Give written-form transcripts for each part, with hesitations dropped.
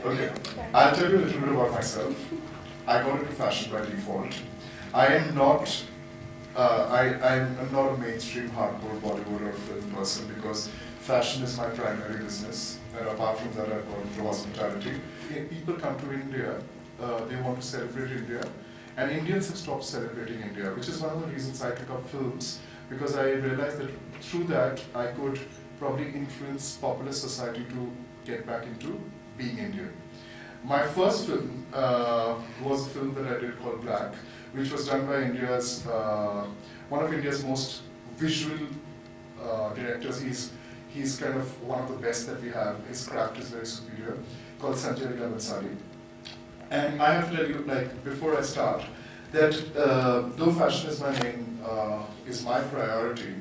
Okay, I'll tell you a little bit about myself. I got into fashion by default. I am not I'm not a mainstream hardcore Bollywood or film person because fashion is my primary business, and apart from that I've got into hospitality. People come to India, they want to celebrate India, and Indians have stopped celebrating India, which is one of the reasons I took up films, because I realized that through that I could probably influence popular society to get back into being Indian. My first film was a film that I did called Black, which was done by India's, one of India's most visual directors. He's kind of one of the best that we have. His craft is very superior, called Sabyasachi. And I have to tell you, like, before I start, that though fashion is my priority,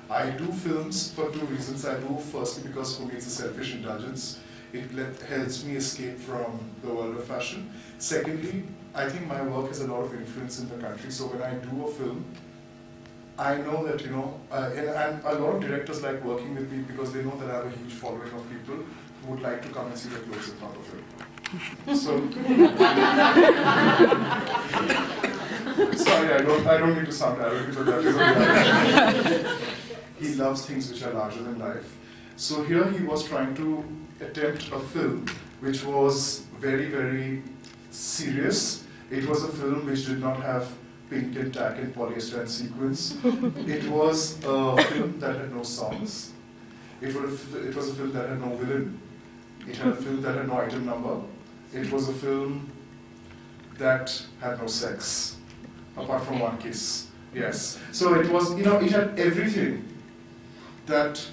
I do films for two reasons. I do firstly because for me it's a selfish indulgence. It helps me escape from the world of fashion. Secondly, I think my work has a lot of influence in the country, so when I do a film, I know that, you know, and a lot of directors like working with me because they know that I have a huge following of people who would like to come and see the clothes in front of film. So, sorry, I don't need to sound arrogant, but that is reality. He loves things which are larger than life. So here he was trying to attempt a film which was very, very serious. It was a film which did not have pink and tack and polyester and sequins. It was a film that had no songs. It was a film that had no villain. It had a film that had no item number. It was a film that had no sex, apart from one kiss. Yes. So it was, you know, it had everything that,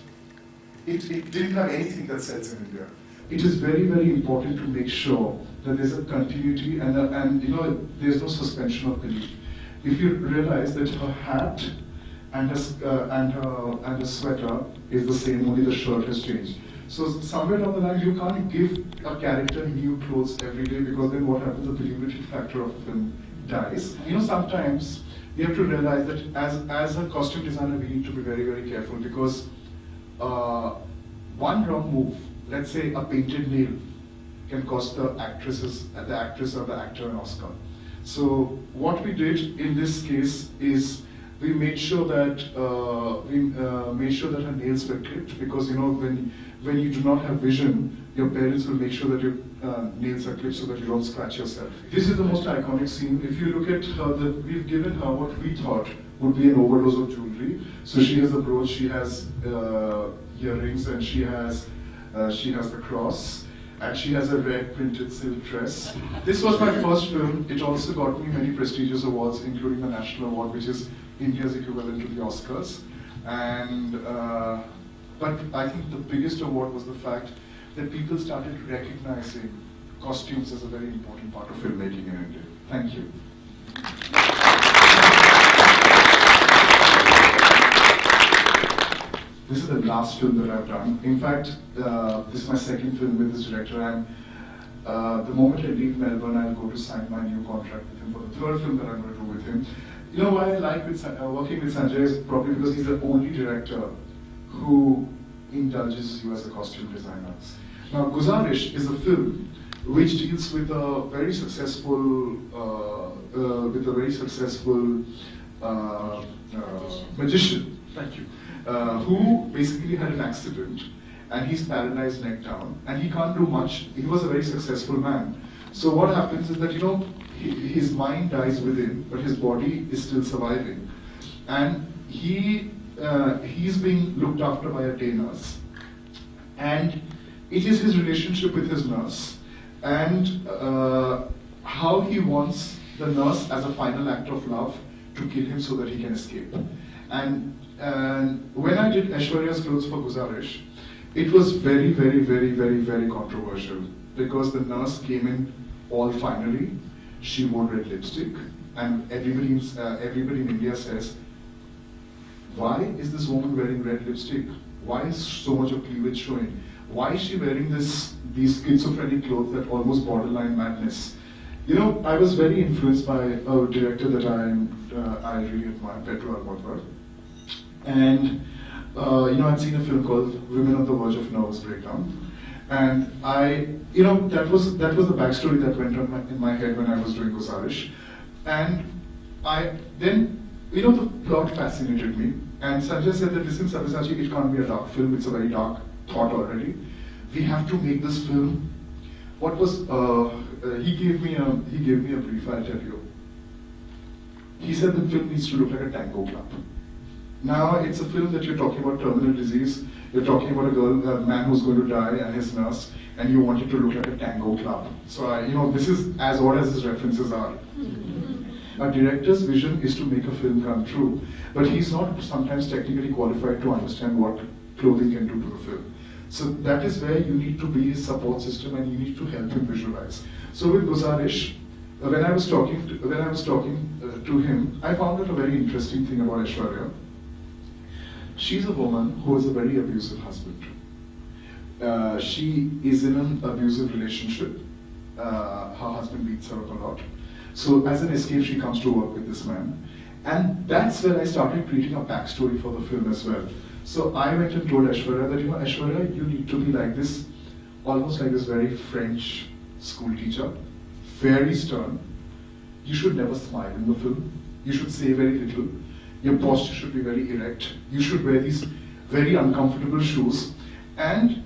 it didn't have anything that sells in India. It is very, very important to make sure that there's a continuity and you know, there's no suspension of belief. If you realize that her hat and her sweater is the same, only the shirt has changed. So somewhere down the line, you can't give a character new clothes every day, because then what happens, the believability factor of the film dies. You know, sometimes you have to realize that as a costume designer, we need to be very, very careful, because one wrong move, let's say a painted nail, can cost the actress or the actor an Oscar. So what we did in this case is we made sure that her nails were clipped, because, you know, when you do not have vision, your parents will make sure that your nails are clipped so that you don't scratch yourself. This is the most iconic scene. If you look at her, we've given her what we thought would be an overdose of jewelry. So she has a brooch, she has earrings, and she has the cross, and she has a red printed silk dress. This was my first film. It also got me many prestigious awards, including the National Award, which is India's equivalent to the Oscars. And but I think the biggest award was the fact that people started recognizing costumes as a very important part of filmmaking in India. Thank you. This is the last film that I've done. In fact, this is my second film with this director, and the moment I leave Melbourne, I'll go to sign my new contract with him for the third film that I'm going to do with him. You know why I like working with Sanjay is probably because he's the only director who indulges you as a costume designer. Now, Guzarish is a film which deals with a very successful, magician. Thank you. Who basically had an accident, and he's paralyzed neck down, and he can't do much. He was a very successful man. So what happens is that, you know, his mind dies within, but his body is still surviving, and he's being looked after by a day nurse, and it is his relationship with his nurse, and how he wants the nurse as a final act of love to kill him so that he can escape. And when I did Aishwarya's clothes for Guzarish, it was very, very, very, very, very controversial, because the nurse came in all finery. She wore red lipstick, and everybody in India says, why is this woman wearing red lipstick? Why is so much of cleavage showing? Why is she wearing these schizophrenic clothes that almost borderline madness? You know, I was very influenced by a director that I really admire, Pedro Almodovar. And you know, I'd seen a film called Women on the Verge of Nervous Breakdown. And that was the backstory that went on in my head when I was doing Guzarish. And the plot fascinated me. And Sanjay said that, listen, Sabyasachi, it can't be a dark film. It's a very dark thought already. We have to make this film. He gave me a brief, I'll tell you. He said the film needs to look like a tango club. Now, it's a film that you're talking about terminal disease, you're talking about a man who's going to die and his nurse, and you want it to look like a tango club. So, this is as odd as his references are. A director's vision is to make a film come true, but he's not sometimes technically qualified to understand what clothing can do to the film. So that is where you need to be his support system and you need to help him visualize. So with Guzarish, when I was talking to him, I found out a very interesting thing about Aishwarya. She's a woman who has a very abusive husband. She is in an abusive relationship. Her husband beats her up a lot. So as an escape, she comes to work with this man. And that's when I started creating a backstory for the film as well. So I went and told Aishwarya that, Aishwarya, you need to be like this, almost like this very French school teacher, very stern. You should never smile in the film. You should say very little. Your posture should be very erect. You should wear these very uncomfortable shoes. And,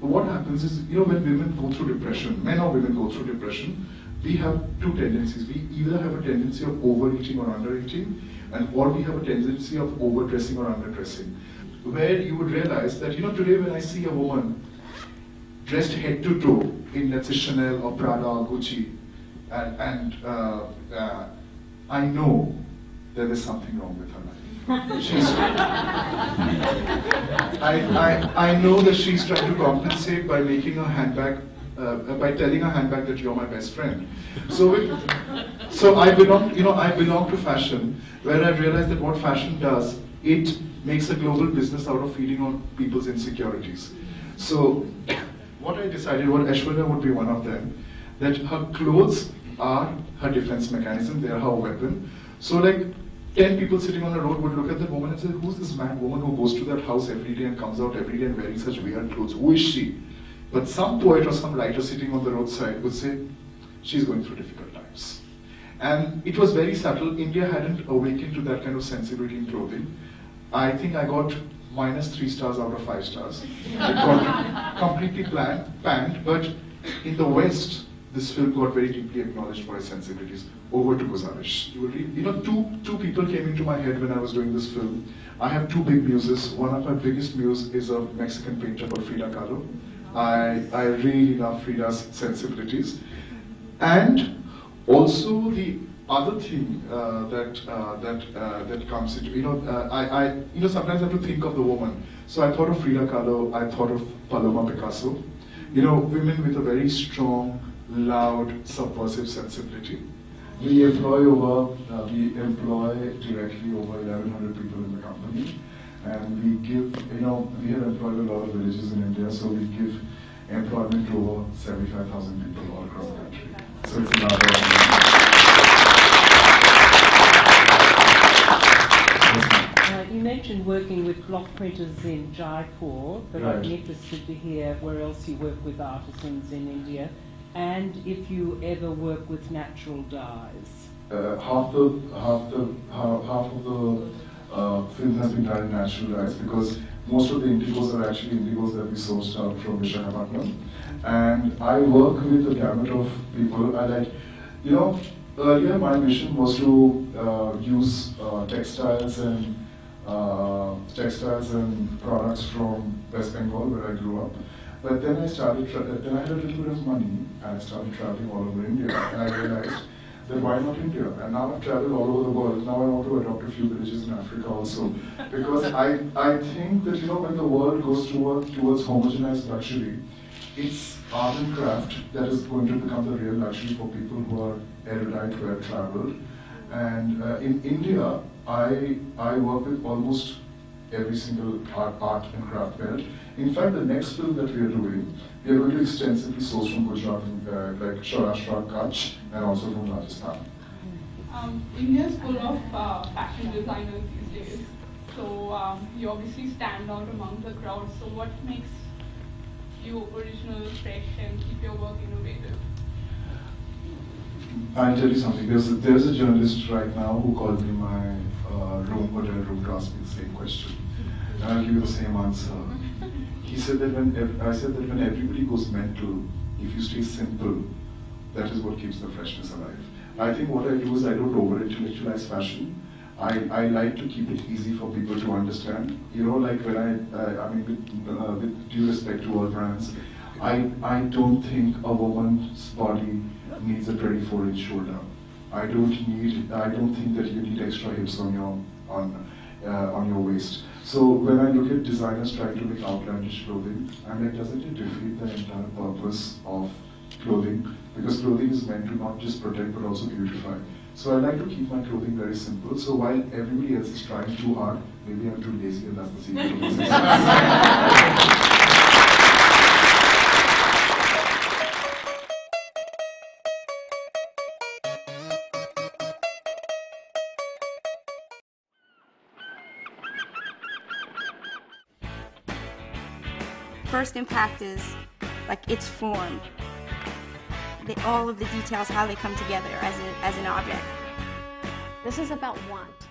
what happens is, when women go through depression, men or women go through depression, we have two tendencies. We either have a tendency of overeating or undereating, or we have a tendency of overdressing or underdressing. Where you would realize that, today when I see a woman dressed head to toe in, let's say, Chanel or Prada or Gucci, and I know that there's something wrong with her life. I know that she's trying to compensate by making her handbag, by telling her handbag that you're my best friend. So I belong to fashion, where I realized that what fashion does, it makes a global business out of feeding on people's insecurities. So what I decided, Aishwarya would be one of them, that her clothes are her defense mechanism, they are her weapon. So 10 people sitting on the road would look at that woman and say, who's this mad woman who goes to that house every day and comes out every day and wearing such weird clothes? Who is she? But some poet or some writer sitting on the roadside would say, she's going through difficult times. And it was very subtle. India hadn't awakened to that kind of sensibility in clothing. I think I got -3 stars out of 5 stars. It got completely panned, but in the West, this film got very deeply acknowledged for its sensibilities. Over to Guzarish. Two people came into my head when I was doing this film. I have two big muses. One of my biggest muses is a Mexican painter called Frida Kahlo. I really love Frida's sensibilities. And also the other thing that comes into, sometimes I have to think of the woman. So I thought of Frida Kahlo, I thought of Paloma Picasso. Women with a very strong, loud, subversive sensibility. We employ directly over 1,100 people in the company, and we have employed a lot of villages in India, so we give employment to over 75,000 people all across the country. So it's you mentioned working with block printers in Jaipur, but right. I'd be interested to hear where else you work with artisans in India, and if you ever work with natural dyes. Half of the film has been done in natural dyes because most of the indigos are actually indigos that we sourced out from Visakhapatnam. And I work with a gamut of people. Earlier my mission was to use textiles and products from West Bengal, where I grew up. But then I had a little bit of money, and I started traveling all over India, and I realized that why not India? And now I've traveled all over the world. Now I want to adopt a few villages in Africa also, because I think that when the world goes towards homogenized luxury, it's art and craft that is going to become the real luxury for people who are erudite, who have traveled. And in India, I work with almost every single art and craft belt. In fact, the next film that we are doing, we are going to extensively source from Gujarat, like Saurashtra, Kutch, and also from Rajasthan. India is full of fashion designers these days. So you obviously stand out among the crowd. So what makes you original, fresh, and keep your work innovative? I'll tell you something. There's a journalist right now who called me in my hotel room to ask me the same question. And I'll give you the same answer. He said that I said that when everybody goes mental, if you stay simple, that is what keeps the freshness alive. I think what I do is I don't over-intellectualize fashion. I like to keep it easy for people to understand. You know, like when I mean, with due respect to all brands, I don't think a woman's body needs a 24-inch shoulder. I don't think that you need extra hips on your waist. So when I look at designers trying to make outlandish clothing, I'm like, doesn't it defeat the entire purpose of clothing? Because clothing is meant to not just protect but also beautify. So I like to keep my clothing very simple. So while everybody else is trying too hard, maybe I'm too lazy, and that's the secret of my success. First impact is like its form, all of the details, how they come together as an object. This is about want.